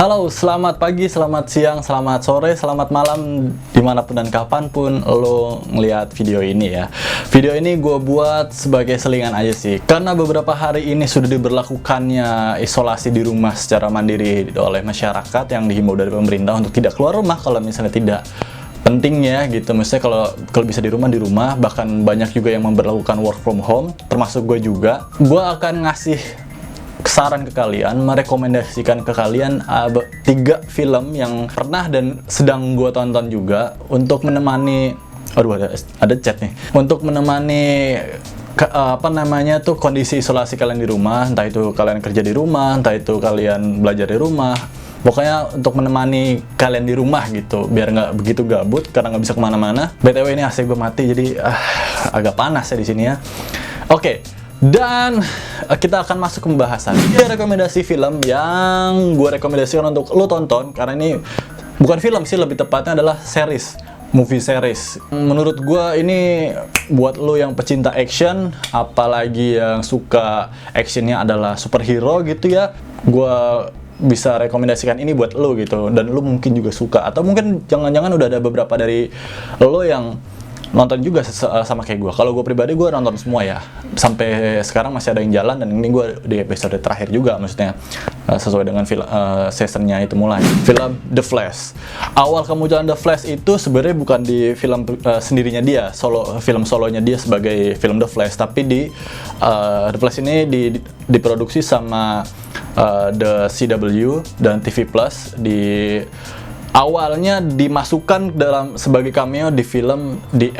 Halo, selamat pagi, selamat siang, selamat sore, selamat malam, dimanapun dan kapanpun lo ngeliat video ini ya. Video ini gue buat sebagai selingan aja sih, karena beberapa hari ini sudah diberlakukannya isolasi di rumah secara mandiri oleh masyarakat yang dihimbau dari pemerintah untuk tidak keluar rumah kalau misalnya tidak pentingnya gitu. Maksudnya kalau bisa di rumah, bahkan banyak juga yang memberlakukan work from home, termasuk gue juga. Gue akan ngasih saran ke kalian, merekomendasikan ke kalian 3 film yang pernah dan sedang gue tonton juga untuk menemani, ada chat nih, untuk menemani kondisi isolasi kalian di rumah, entah itu kalian kerja di rumah, entah itu kalian belajar di rumah, pokoknya untuk menemani kalian di rumah gitu, biar nggak begitu gabut karena nggak bisa kemana-mana. BTW ini AC gue mati, jadi agak panas ya di sini ya. Oke. Dan kita akan masuk ke pembahasan. Ini rekomendasi film yang gue rekomendasikan untuk lo tonton, karena ini bukan film sih, lebih tepatnya adalah series, movie series. Menurut gue ini buat lo yang pecinta action, apalagi yang suka actionnya adalah superhero gitu ya, gue bisa rekomendasikan ini buat lo gitu. Dan lo mungkin juga suka, atau mungkin jangan-jangan udah ada beberapa dari lo yang nonton juga sama kayak gue. Kalau gue pribadi, gue nonton semua ya, sampai sekarang masih ada yang jalan, dan ini gue di episode terakhir juga, maksudnya sesuai dengan seasonnya itu mulai. Film The Flash. Awal kemunculan The Flash itu sebenarnya bukan di film sendirinya dia, film solonya dia sebagai film The Flash, tapi The Flash ini diproduksi sama The CW dan TV Plus. Awalnya dimasukkan sebagai cameo di film The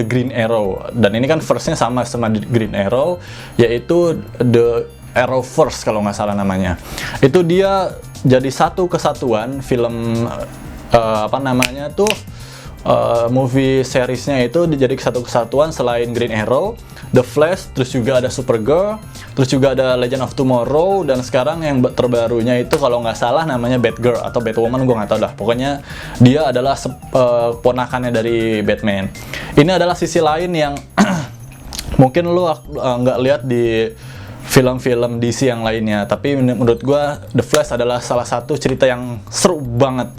Green Arrow, dan ini kan first-nya sama The Green Arrow, yaitu The Arrowverse kalau nggak salah namanya. Itu dia jadi satu kesatuan film movie seriesnya itu jadi satu kesatuan. Selain Green Arrow, The Flash, terus juga ada Supergirl, terus juga ada Legend of Tomorrow, dan sekarang yang terbarunya itu kalau nggak salah namanya Batgirl atau Batwoman, gue nggak tahu dah. Pokoknya dia adalah ponakannya dari Batman. Ini adalah sisi lain yang mungkin lu nggak lihat di film-film DC yang lainnya, tapi menurut gua The Flash adalah salah satu cerita yang seru banget.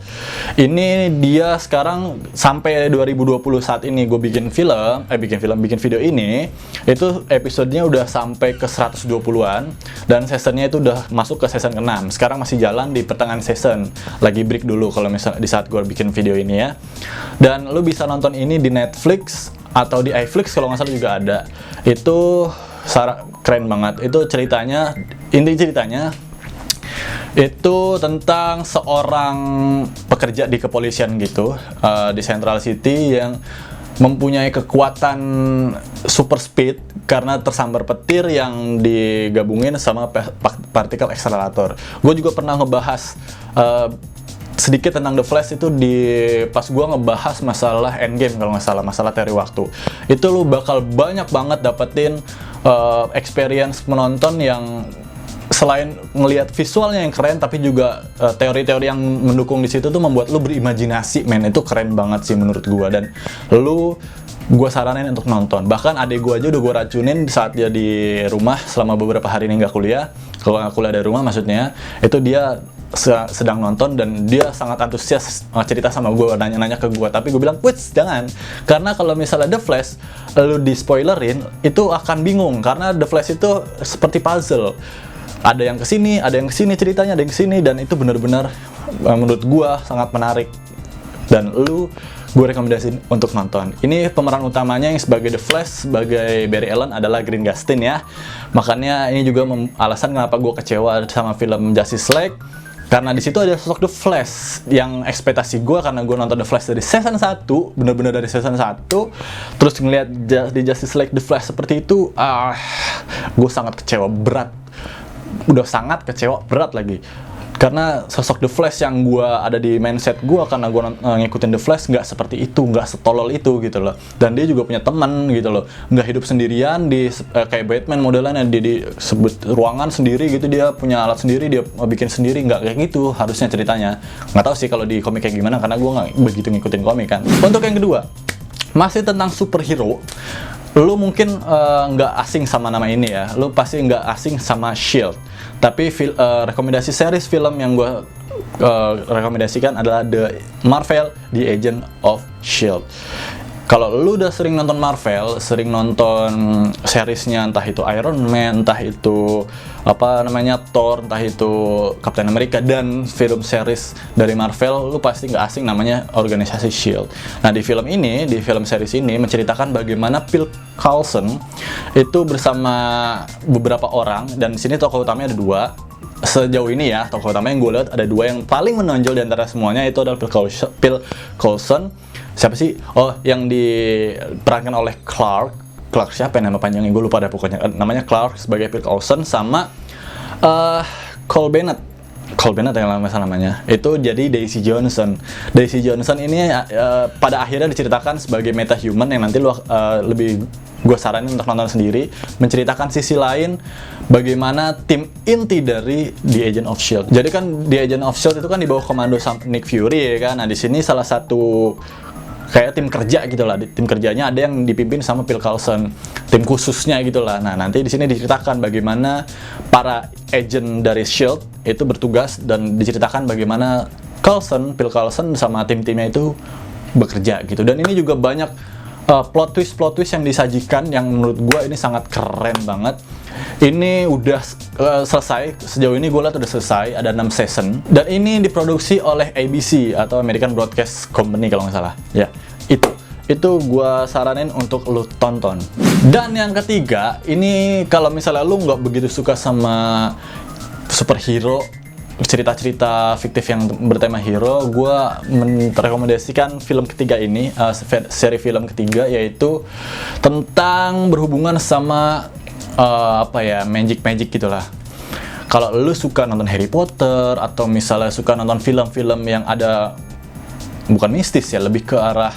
Ini dia sekarang sampai 2020 saat ini gue bikin video ini, itu episodenya udah sampai ke 120-an, dan seasonnya itu udah masuk ke season ke-6. Sekarang masih jalan di pertengahan season, lagi break dulu kalau misalnya di saat gue bikin video ini ya. Dan lu bisa nonton ini di Netflix atau di iFlix kalau nggak salah juga ada. Itu keren banget. Itu inti ceritanya itu tentang seorang pekerja di kepolisian gitu, di Central City, yang mempunyai kekuatan super speed karena tersambar petir yang digabungin sama partikel akselerator. Gue juga pernah ngebahas sedikit tentang The Flash itu pas gue ngebahas masalah Endgame kalau nggak salah, masalah teori waktu. Itu lu bakal banyak banget dapetin experience menonton yang selain ngelihat visualnya yang keren, tapi juga teori-teori yang mendukung di situ tuh membuat lu berimajinasi, men. Itu keren banget sih menurut gue, dan gue saranin untuk nonton. Bahkan adik gue aja udah gue racunin saat dia di rumah selama beberapa hari ini nggak kuliah. Kalau nggak kuliah dari rumah maksudnya, itu dia sedang nonton, dan dia sangat antusias cerita sama gue, nanya-nanya ke gue. Tapi gue bilang, wait, jangan, karena kalau misalnya The Flash lu di spoilerin, itu akan bingung, karena The Flash itu seperti puzzle, ada yang kesini, ada yang kesini ceritanya, ada yang kesini, dan itu benar-benar menurut gue sangat menarik, dan gue rekomendasiin untuk nonton. Ini pemeran utamanya yang sebagai The Flash, sebagai Barry Allen, adalah Grant Gustin ya. Makanya ini juga alasan kenapa gue kecewa sama film Justice League, karena di situ ada sosok The Flash yang ekspektasi gue, karena gue nonton The Flash dari season 1, bener-bener dari season 1, terus ngeliat di Justice League The Flash seperti itu, gue sangat kecewa berat. Udah sangat kecewa berat lagi. Karena sosok The Flash yang gue ada di mindset gue, karena gue ngikutin The Flash, nggak seperti itu, nggak setolol itu gitu loh. Dan dia juga punya teman gitu loh, nggak hidup sendirian kayak Batman modelannya, dia disebut ruangan sendiri gitu, dia punya alat sendiri, dia bikin sendiri, nggak kayak gitu harusnya ceritanya. Nggak tahu sih kalau di komik kayak gimana, karena gue nggak begitu ngikutin komik kan. Untuk yang kedua, masih tentang superhero. Lu mungkin nggak asing sama nama ini ya, lu pasti nggak asing sama Shield. Tapi rekomendasi series film yang gue rekomendasikan adalah The Marvel The Agent of Shield. Kalau lu udah sering nonton Marvel, sering nonton seriesnya, entah itu Iron Man, entah itu apa namanya Thor, entah itu Captain America, dan film series dari Marvel, lu pasti nggak asing namanya organisasi Shield. Nah, di film series ini menceritakan bagaimana Phil Coulson itu bersama beberapa orang, dan di sini tokoh utamanya ada dua. Sejauh ini ya, tokoh utama yang gue lihat ada dua yang paling menonjol di antara semuanya, itu adalah Phil Coulson. Siapa sih? Oh, yang diperankan oleh Clark siapa ya nama panjangnya? Gue lupa deh pokoknya. Namanya Clark sebagai Phil Coulson, sama Cole Bennett yang namanya. Itu jadi Daisy Johnson. Daisy Johnson ini pada akhirnya diceritakan sebagai metahuman yang nanti lu lebih gue saranin untuk nonton sendiri, menceritakan sisi lain bagaimana tim inti dari The Agent of Shield. Jadi kan The Agent of Shield itu kan di bawah komando Nick Fury ya kan. Nah, di sini salah satu kayak tim kerja gitu lah. Tim kerjanya ada yang dipimpin sama Phil Coulson, tim khususnya gitu lah. Nah, nanti di sini diceritakan bagaimana para agent dari Shield itu bertugas, dan diceritakan bagaimana Phil Coulson sama tim-timnya itu bekerja gitu. Dan ini juga banyak plot twist yang disajikan yang menurut gue ini sangat keren banget. Ini udah selesai, sejauh ini gue lihat udah selesai, ada 6 season, dan ini diproduksi oleh ABC atau American Broadcast Company kalau nggak salah ya. Itu gue saranin untuk lu tonton. Dan yang ketiga, ini kalau misalnya lu nggak begitu suka sama superhero, cerita-cerita fiktif yang bertema hero, gue merekomendasikan film ketiga ini, seri film ketiga, yaitu tentang berhubungan sama magic gitulah. Kalau lu suka nonton Harry Potter, atau misalnya suka nonton film-film yang ada bukan mistis ya, lebih ke arah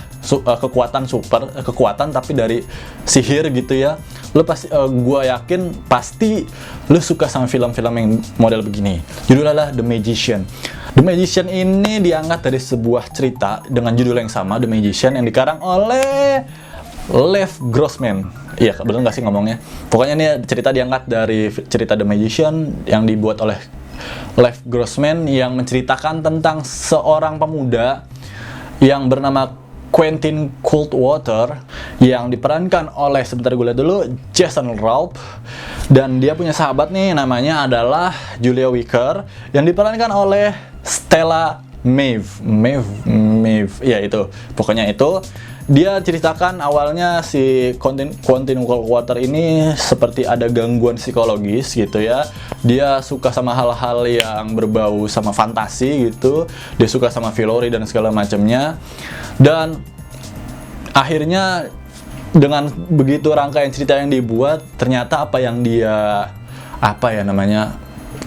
kekuatan tapi dari sihir gitu ya, lu pasti, gue yakin pasti lu suka sama film-film yang model begini. Judulnya adalah The Magician. The Magician ini diangkat dari sebuah cerita dengan judul yang sama, The Magician, yang dikarang oleh Lev Grossman. Iya, bener nggak sih ngomongnya? Pokoknya ini cerita diangkat dari cerita The Magician yang dibuat oleh Lev Grossman, yang menceritakan tentang seorang pemuda yang bernama Quentin Coldwater, yang diperankan oleh, sebentar gue lihat dulu, Jason Ralph. Dan dia punya sahabat nih, namanya adalah Julia Wicker, yang diperankan oleh Stella Maeve. Ya itu, pokoknya itu. Dia ceritakan awalnya si Quentin Coldwater ini seperti ada gangguan psikologis gitu ya. Dia suka sama hal-hal yang berbau sama fantasi gitu. Dia suka sama Filori dan segala macamnya. Dan akhirnya dengan begitu rangkaian cerita yang dibuat, ternyata apa yang dia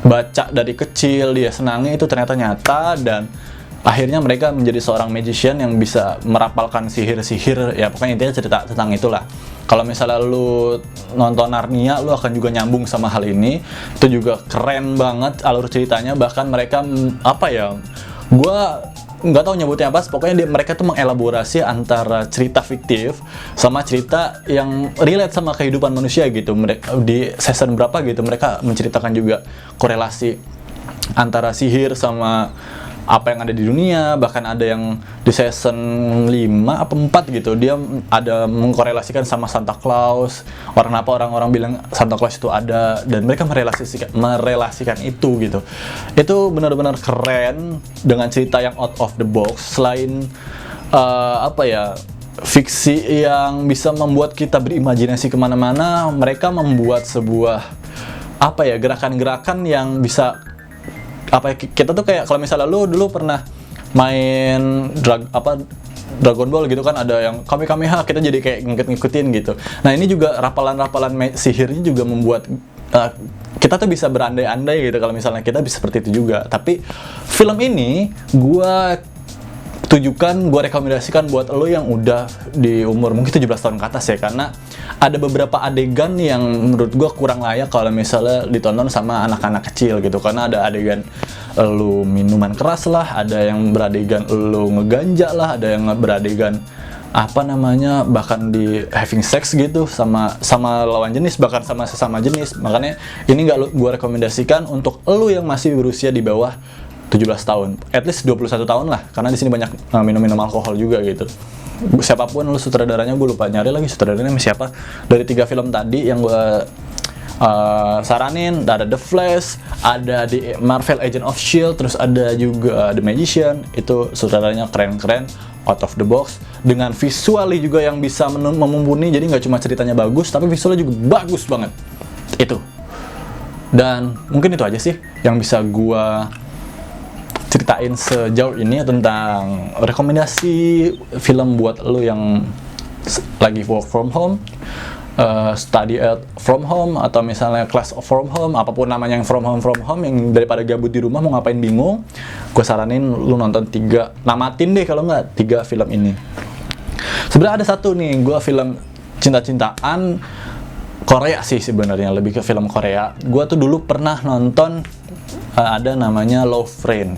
baca dari kecil, dia senangi itu ternyata nyata, dan akhirnya mereka menjadi seorang magician yang bisa merapalkan sihir-sihir. Ya pokoknya intinya cerita tentang itulah. Kalau misalnya lu nonton Narnia, lu akan juga nyambung sama hal ini. Itu juga keren banget alur ceritanya. Bahkan mereka gua nggak tahu nyebutnya apa, pokoknya mereka tuh mengelaborasi antara cerita fiktif sama cerita yang relate sama kehidupan manusia gitu. Di season berapa gitu mereka menceritakan juga korelasi antara sihir sama apa yang ada di dunia. Bahkan ada yang di season 5 apa 4 gitu, dia ada mengkorelasikan sama Santa Claus. Orang-orang bilang Santa Claus itu ada, dan mereka merelasikan itu gitu. Itu benar-benar keren dengan cerita yang out of the box. Selain fiksi yang bisa membuat kita berimajinasi kemana-mana, mereka membuat sebuah gerakan-gerakan yang bisa kita tuh kayak, kalau misalnya lu dulu pernah main Dragon Ball gitu kan, ada yang Kamehameha, kita jadi kayak ngikutin gitu. Nah, ini juga rapalan-rapalan sihirnya juga membuat kita tuh bisa berandai-andai gitu kalau misalnya kita bisa seperti itu juga. Tapi film ini gue rekomendasikan buat lo yang udah di umur mungkin 17 tahun ke atas ya, karena ada beberapa adegan yang menurut gue kurang layak kalau misalnya ditonton sama anak-anak kecil gitu. Karena ada adegan lu minuman keras lah, ada yang beradegan lu ngeganja lah, ada yang beradegan apa namanya, bahkan di having sex gitu sama lawan jenis, bahkan sama sesama jenis. Makanya ini nggak gue rekomendasikan untuk lu yang masih berusia di bawah 17 tahun, at least 21 tahun lah, karena di sini banyak minum-minum alkohol juga gitu. Siapapun lu sutradaranya, gue lupa nyari lagi sutradaranya siapa. Dari 3 film tadi yang gue saranin, ada The Flash, ada di Marvel Agent of Shield, terus ada juga The Magician. Itu sutradaranya keren-keren, out of the box, dengan visualnya juga yang bisa memumpuni. Jadi nggak cuma ceritanya bagus, tapi visualnya juga bagus banget. Itu. Dan mungkin itu aja sih yang bisa gua ceritain sejauh ini tentang rekomendasi film buat lo yang lagi work from home, study at from home, atau misalnya class from home, apapun namanya yang from home, yang daripada gabut di rumah mau ngapain bingung, gue saranin lu nonton 3, namatin deh kalau nggak 3 film ini. Sebenarnya ada satu nih, gue film cinta-cintaan Korea sih sebenarnya, lebih ke film Korea. Gue tuh dulu pernah nonton ada namanya Love Friend.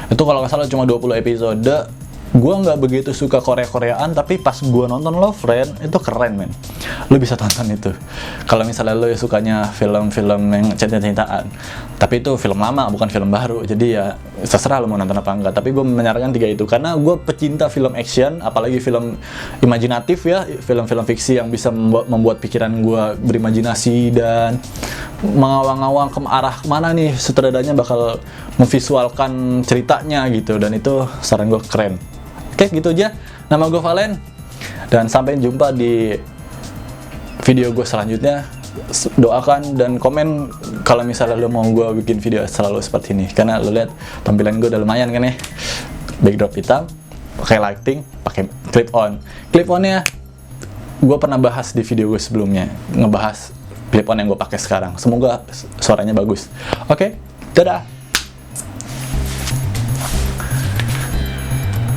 Itu kalau nggak salah cuma 20 episode. Gue nggak begitu suka Korea-Koreaan, tapi pas gue nonton Love Friend itu keren men. Lu bisa tonton itu kalau misalnya lu sukanya film-film yang cinta-cintaan. Tapi itu film lama, bukan film baru, jadi ya terserah lu mau nonton apa enggak. Tapi gue menyarankan 3 itu karena gue pecinta film action, apalagi film imajinatif ya, film-film fiksi yang bisa membuat pikiran gue berimajinasi dan mengawang-awang ke arah kemana nih sutradaranya bakal memvisualkan ceritanya gitu. Dan itu saran gue keren. Oke, gitu aja. Nama gue Valen, dan sampai jumpa di video gue selanjutnya. Doakan dan komen kalau misalnya lo mau gue bikin video selalu seperti ini, karena lo lihat tampilan gue udah lumayan kan ya. Backdrop hitam, pakai lighting, pakai clip-onnya gue pernah bahas di video gue sebelumnya, ngebahas clip-on yang gue pakai sekarang. Semoga suaranya bagus. Oke, dadah.